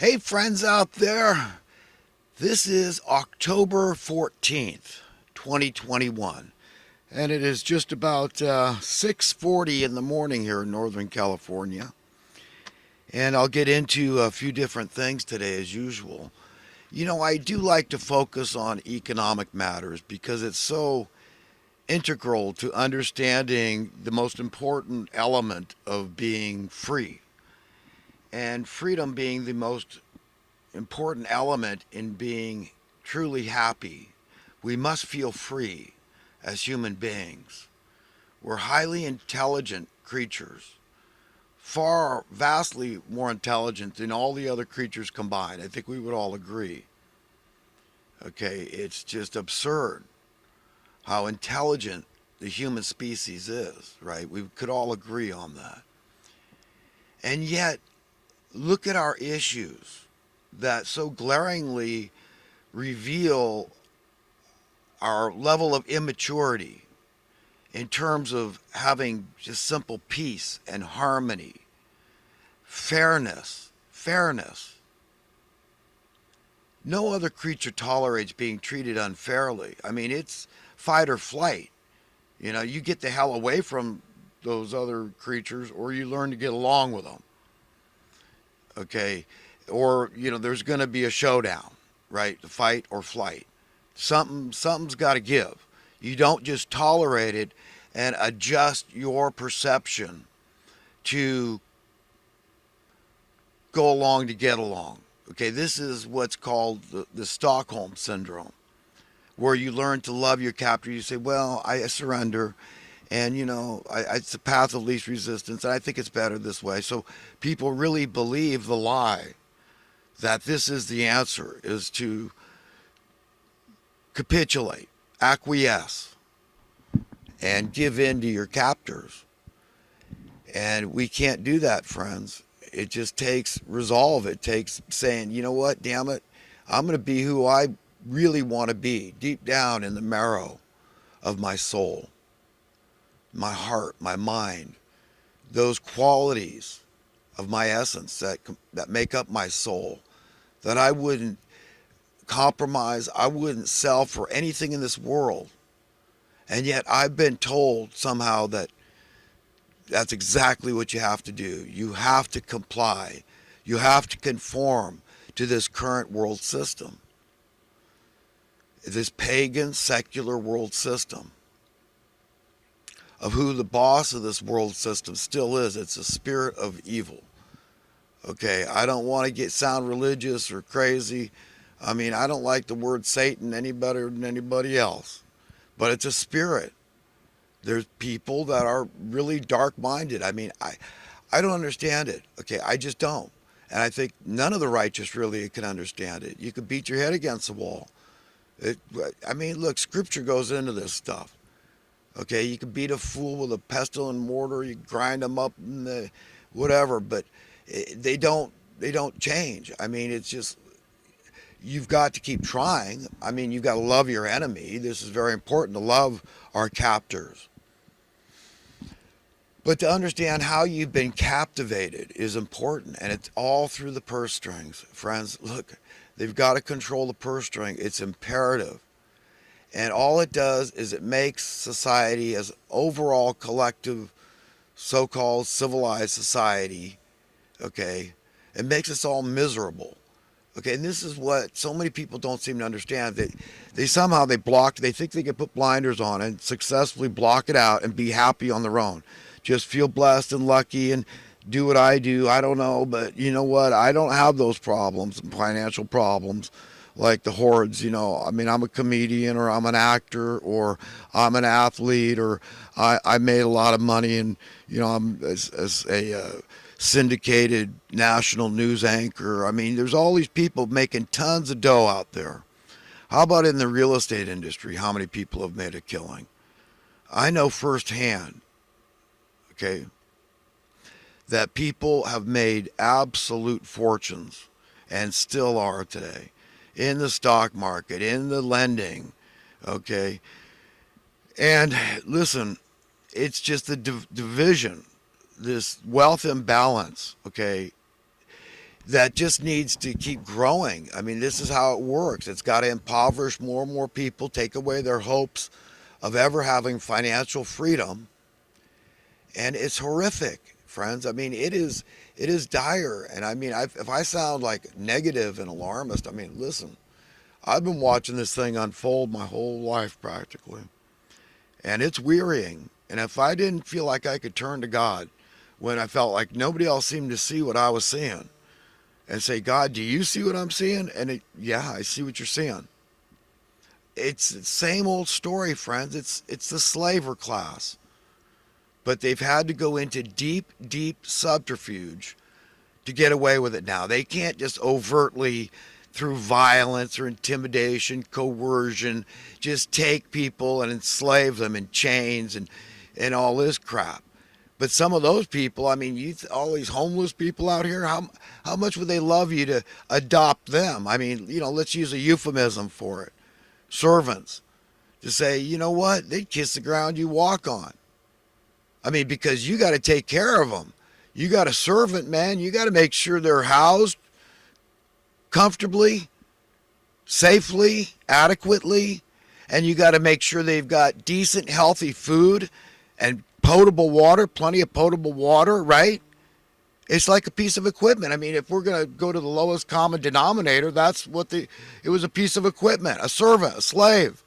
Hey, friends out there. This is October 14th, 2021, and it is just about 6:40 in the morning here in Northern California. And I'll get into a few different things today as usual. I do like to focus on economic matters because it's so integral to understanding the most important element of being free, and freedom being the most important element in being truly happy. We must feel free as human beings. We're highly intelligent creatures, far vastly more intelligent than all the other creatures combined. I think we would all agree. Okay, it's just absurd how intelligent the human species is, right? We could all agree on that. And yet, look at our issues that so glaringly reveal our level of immaturity in terms of having just simple peace and harmony, fairness. No other creature tolerates being treated unfairly. I mean, it's fight or flight. You get the hell away from those other creatures or you learn to get along with them. Okay? Or, there's going to be a showdown, right? Fight or flight. Something's got to give. You don't just tolerate it and adjust your perception to go along to get along. Okay, this is what's called the Stockholm syndrome, where you learn to love your captor. You say, well, I surrender, and it's the path of least resistance, and I think it's better this way. So people really believe the lie that this is the answer, is to capitulate, acquiesce, and give in to your captors. And we can't do that, friends. It just takes resolve. It takes saying, you know what, damn it, I'm going to be who I really want to be, deep down in the marrow of my soul, my heart, my mind, those qualities of my essence that make up my soul, that I wouldn't compromise, I wouldn't sell for anything in this world. And yet I've been told somehow that that's exactly what you have to do. You have to comply. You have to conform to this current world system, this pagan secular world system, of who the boss of this world system still is. It's a spirit of evil. Okay, I don't want to sound religious or crazy. I mean, I don't like the word Satan any better than anybody else, but it's a spirit. There's people that are really dark-minded. I mean, I don't understand it. Okay, I just don't. And I think none of the righteous really can understand it. You could beat your head against the wall. Look, Scripture goes into this stuff. Okay, you can beat a fool with a pestle and mortar. You grind them up and whatever, but they don't change. I mean, it's just, you've got to keep trying. I mean, you've got to love your enemy. This is very important, to love our captors. But to understand how you've been captivated is important, and it's all through the purse strings. Friends, look, they've got to control the purse string. It's imperative. And all it does is it makes society, as overall collective, so-called civilized society, okay, it makes us all miserable. Okay, and this is what so many people don't seem to understand. They somehow they think they can put blinders on and successfully block it out and be happy on their own. Just feel blessed and lucky and do what I do. I don't know, but you know what? I don't have those problems, financial problems, like the hordes. I mean, I'm a comedian, or I'm an actor, or I'm an athlete, or I made a lot of money, and I'm as a syndicated national news anchor. I mean, there's all these people making tons of dough out there. How about in the real estate industry? How many people have made a killing? I know firsthand, okay, that people have made absolute fortunes, and still are today, in the stock market, in the lending, okay? And listen, it's just the division, this wealth imbalance, okay? that just needs to keep growing. I mean, this is how it works. It's got to impoverish more and more people, take away their hopes of ever having financial freedom, and it's horrific, friends. I mean, it is dire. And I mean, if I sound like negative and alarmist, I mean, listen, I've been watching this thing unfold my whole life practically, and it's wearying. And if I didn't feel like I could turn to God when I felt like nobody else seemed to see what I was seeing, and say, God, do you see what I'm seeing? And yeah, I see what you're seeing. It's the same old story, friends. It's the slaver class, but they've had to go into deep, deep subterfuge to get away with it now. They can't just overtly, through violence or intimidation, coercion, just take people and enslave them in chains and all this crap. But some of those people, I mean, all these homeless people out here, how much would they love you to adopt them? I mean, let's use a euphemism for it. Servants. To say, you know what? They'd kiss the ground you walk on. I mean, because you got to take care of them. You got a servant, man. You got to make sure they're housed comfortably, safely, adequately, and you got to make sure they've got decent, healthy food and potable water, plenty of potable water, right? It's like a piece of equipment. I mean, if we're going to go to the lowest common denominator, that's what it was, a piece of equipment, a servant, a slave.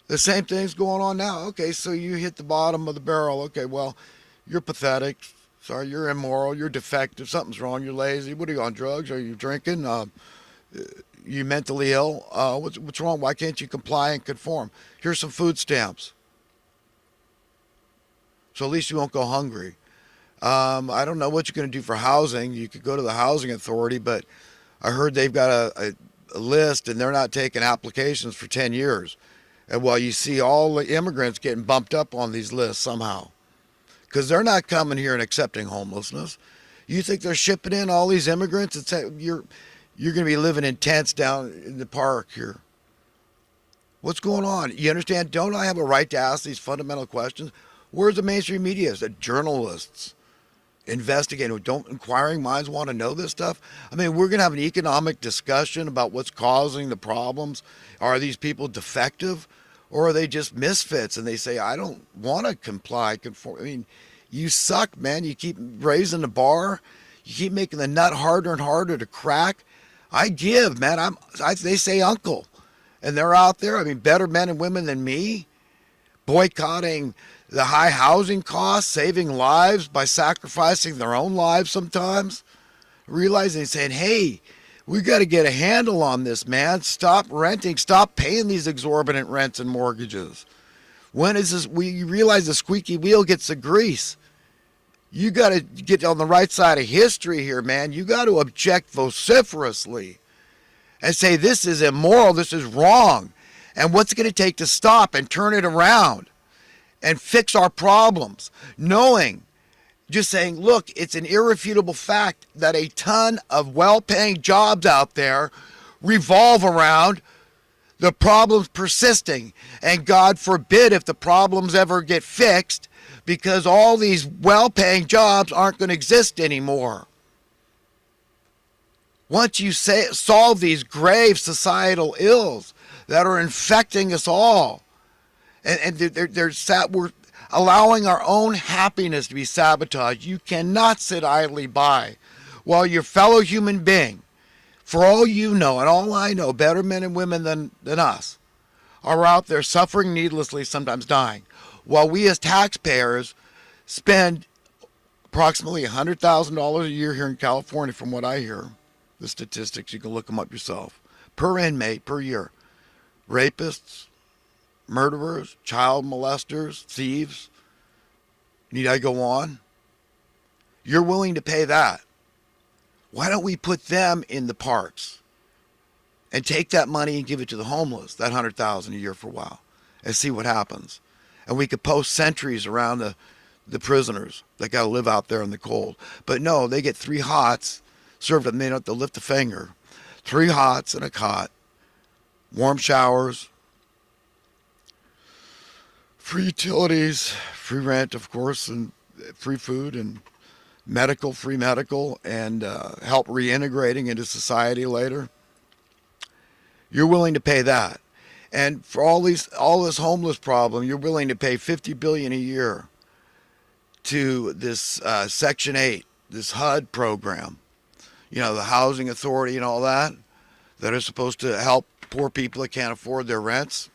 The same thing's going on now. Okay, so you hit the bottom of the barrel. Okay, well, you're pathetic. Sorry, you're immoral. You're defective. Something's wrong. You're lazy. What are you on drugs? Are you drinking? You mentally ill? What's wrong? Why can't you comply and conform? Here's some food stamps, so at least you won't go hungry. I don't know what you're going to do for housing. You could go to the housing authority, but I heard they've got a list and they're not taking applications for 10 years. And while you see all the immigrants getting bumped up on these lists somehow, because they're not coming here and accepting homelessness. You think they're shipping in all these immigrants and say you're going to be living in tents down in the park here? What's going on? You understand? Don't I have a right to ask these fundamental questions? Where's the mainstream media? The journalists investigating. Don't inquiring minds want to know this stuff? I mean, we're going to have an economic discussion about what's causing the problems. Are these people defective? Or are they just misfits and they say, I don't want to comply, conform? I mean, you suck, man. You keep raising the bar. You keep making the nut harder and harder to crack. I give, man. They say uncle. And they're out there, I mean, better men and women than me, boycotting the high housing costs, saving lives by sacrificing their own lives sometimes, realizing, saying, hey, we got to get a handle on this, man. Stop renting. Stop paying these exorbitant rents and mortgages. When is this? We realize the squeaky wheel gets the grease. You got to get on the right side of history here, man. You got to object vociferously and say this is immoral, this is wrong. And what's it going to take to stop and turn it around and fix our problems? Knowing, just saying, look, it's an irrefutable fact that a ton of well-paying jobs out there revolve around the problems persisting. And God forbid if the problems ever get fixed, because all these well-paying jobs aren't going to exist anymore. Once you solve these grave societal ills that are infecting us all, and we're allowing our own happiness to be sabotaged. You cannot sit idly by while your fellow human being, for all you know and all I know, better men and women than us, are out there suffering needlessly, sometimes dying, while we as taxpayers spend approximately $100,000 a year here in California, from what I hear. The statistics, you can look them up yourself, per inmate per year. Rapists, murderers, child molesters, thieves. Need I go on? You're willing to pay that. Why don't we put them in the parks and take that money and give it to the homeless, that $100,000 a year for a while, and see what happens? And we could post sentries around the prisoners that got to live out there in the cold. But no, they get 3 hots served them. They don't have to lift a finger. 3 hots and a cot, warm showers, free utilities, free rent, of course, and free food, and free medical, and help reintegrating into society later, you're willing to pay that. And for all this homeless problem, you're willing to pay $50 billion a year to this Section 8, this HUD program, the housing authority and all that are supposed to help poor people that can't afford their rents.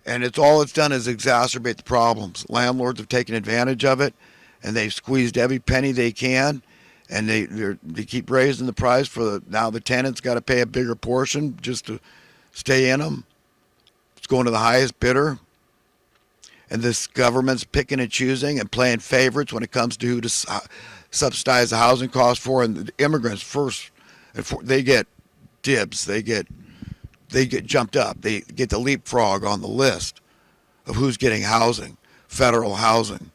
And all it's done is exacerbate the problems. Landlords have taken advantage of it, and they've squeezed every penny they can, and they keep raising the price now the tenants got to pay a bigger portion just to stay in them. It's going to the highest bidder. And this government's picking and choosing and playing favorites when it comes to who to subsidize the housing costs for. And the immigrants first, they get dibs. They get jumped up. They get the leapfrog on the list of who's getting housing, federal housing.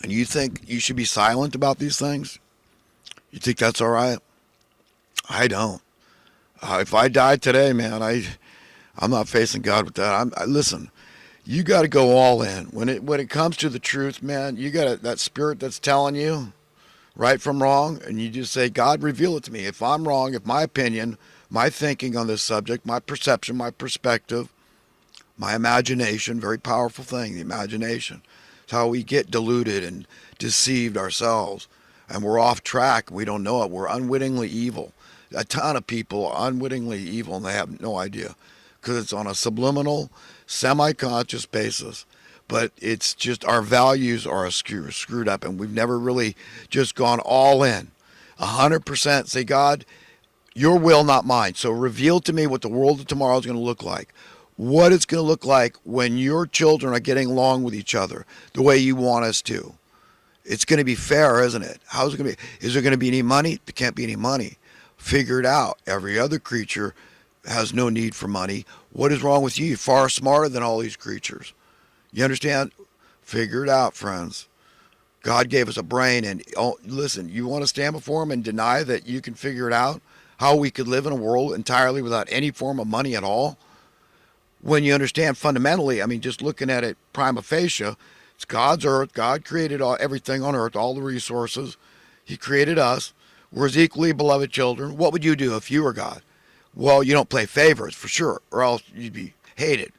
And you think you should be silent about these things? You think that's all right? I don't. If I died today, man, I'm not facing God with that. Listen, you got to go all in. When it comes to the truth, man, you got that spirit that's telling you right from wrong, and you just say, God, reveal it to me. If I'm wrong, if my opinion, my thinking on this subject, my perception, my perspective, my imagination, very powerful thing, the imagination. It's how we get deluded and deceived ourselves, and we're off track. We don't know it. We're unwittingly evil. A ton of people are unwittingly evil, and they have no idea because it's on a subliminal, semi-conscious basis. But it's just our values are screwed up, and we've never really just gone all in. 100% say, God, your will, not mine. So reveal to me what the world of tomorrow is going to look like. What it's going to look like when your children are getting along with each other the way you want us to. It's going to be fair, isn't it? How's it going to be? Is there going to be any money? There can't be any money. Figure it out. Every other creature has no need for money. What is wrong with you? You're far smarter than all these creatures. You understand? Figure it out, friends. God gave us a brain, and listen, you want to stand before him and deny that you can figure it out? How we could live in a world entirely without any form of money at all? When you understand fundamentally, just looking at it prima facie, it's God's earth. God created everything on earth, all the resources. He created us. We're his equally beloved children. What would you do if you were God? Well, you don't play favorites for sure, or else you'd be hated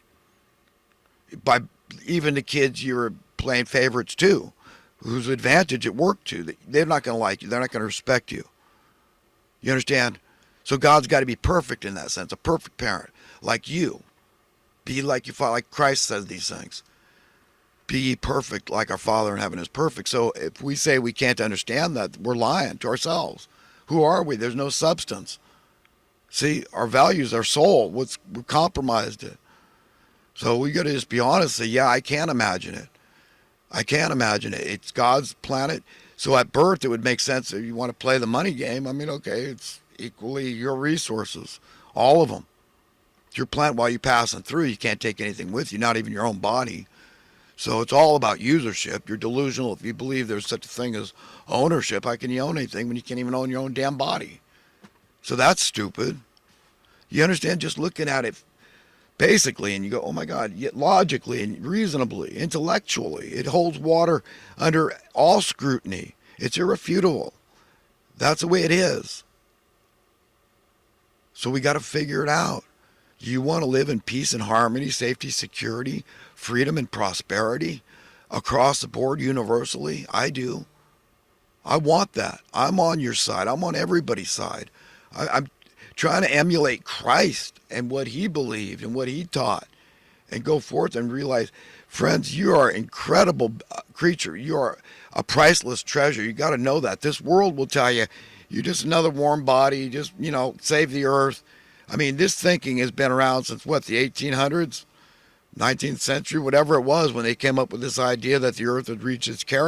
by even the kids you were playing favorites to, whose advantage it worked to. They're not going to like you. They're not going to respect you. You understand? So God's got to be perfect in that sense, a perfect parent, like you. Be like your Father, like Christ says these things. Be ye perfect like our Father in heaven is perfect. So if we say we can't understand that, we're lying to ourselves. Who are we? There's no substance. See, our values, our soul, we're compromised it. So we got to just be honest and say, yeah, I can't imagine it. I can't imagine it. It's God's planet. So at birth, it would make sense if you want to play the money game. Okay, it's equally your resources, all of them. It's your planet while you're passing through. You can't take anything with you, not even your own body. So it's all about usership. You're delusional if you believe there's such a thing as ownership. How can you own anything when you can't even own your own damn body? So that's stupid. You understand? Just looking at it basically, and you go, oh my God, yet logically and reasonably, intellectually, it holds water under all scrutiny. It's irrefutable. That's the way it is. So we got to figure it out. You want to live in peace and harmony, safety, security, freedom, and prosperity across the board universally? I do. I want that. I'm on your side. I'm on everybody's side. I'm trying to emulate Christ and what he believed and what he taught and go forth and realize, friends, you are an incredible creature. You are a priceless treasure. You got to know that. This world will tell you, you're just another warm body, just, save the earth. This thinking has been around since what, the 1800s, 19th century, whatever it was, when they came up with this idea that the earth would reach its carrying